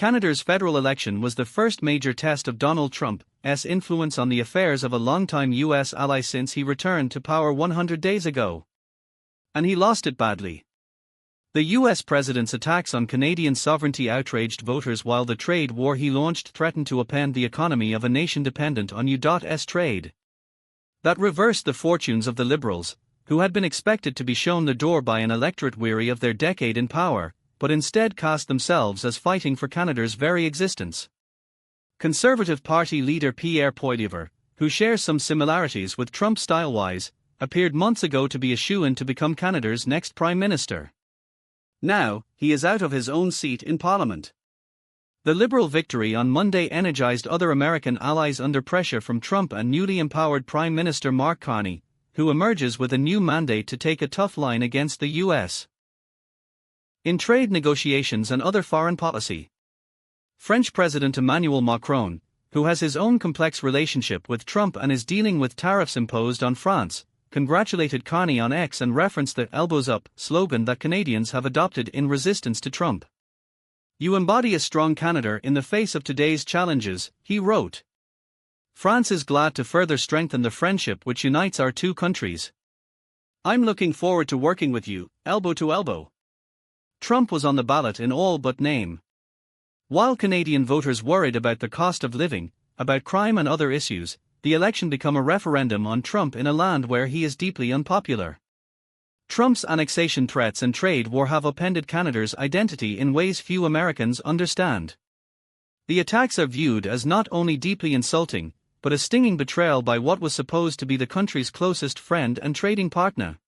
Canada's federal election was the first major test of Donald Trump's influence on the affairs of a longtime U.S. ally since he returned to power 100 days ago. And he lost it badly. The U.S. president's attacks on Canadian sovereignty outraged voters, while the trade war he launched threatened to upend the economy of a nation dependent on U.S. trade. That reversed the fortunes of the Liberals, who had been expected to be shown the door by an electorate weary of their decade in power, but instead cast themselves as fighting for Canada's very existence. Conservative Party leader Pierre Poilievre, who shares some similarities with Trump style-wise, appeared months ago to be a shoo-in to become Canada's next Prime Minister. Now, he is out of his own seat in Parliament. The Liberal victory on Monday energized other American allies under pressure from Trump and newly empowered Prime Minister Mark Carney, who emerges with a new mandate to take a tough line against the U.S. in trade negotiations and other foreign policy. French President Emmanuel Macron, who has his own complex relationship with Trump and is dealing with tariffs imposed on France, congratulated Carney on X and referenced the "elbows up" slogan that Canadians have adopted in resistance to Trump. "You embody a strong Canada in the face of today's challenges," he wrote. "France is glad to further strengthen the friendship which unites our two countries. I'm looking forward to working with you, elbow to elbow." Trump was on the ballot in all but name. While Canadian voters worried about the cost of living, about crime and other issues, the election became a referendum on Trump in a land where he is deeply unpopular. Trump's annexation threats and trade war have upended Canada's identity in ways few Americans understand. The attacks are viewed as not only deeply insulting, but a stinging betrayal by what was supposed to be the country's closest friend and trading partner.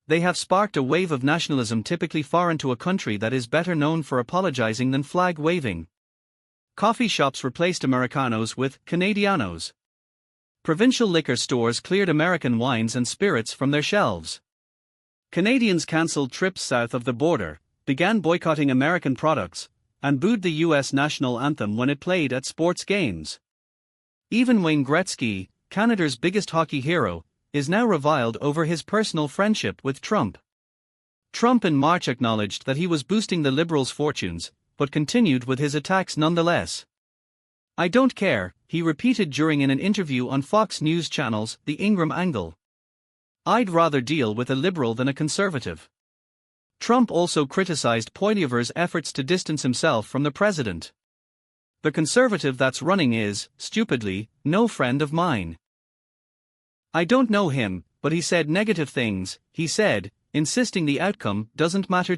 They have sparked a wave of nationalism typically foreign to a country that is better known for apologizing than flag waving. Coffee shops replaced Americanos with Canadianos. Provincial liquor stores cleared American wines and spirits from their shelves. Canadians cancelled trips south of the border, began boycotting American products, and booed the U.S. national anthem when it played at sports games. Even Wayne Gretzky, Canada's biggest hockey hero, is now reviled over his personal friendship with Trump. Trump in March acknowledged that he was boosting the Liberals' fortunes, but continued with his attacks nonetheless. "I don't care," he repeated during an interview on Fox News Channel's The Ingram Angle. "I'd rather deal with a Liberal than a Conservative." Trump also criticized Poilievre's efforts to distance himself from the president. "The Conservative that's running is, stupidly, no friend of mine. I don't know him, but he said negative things," he said, insisting the outcome doesn't matter.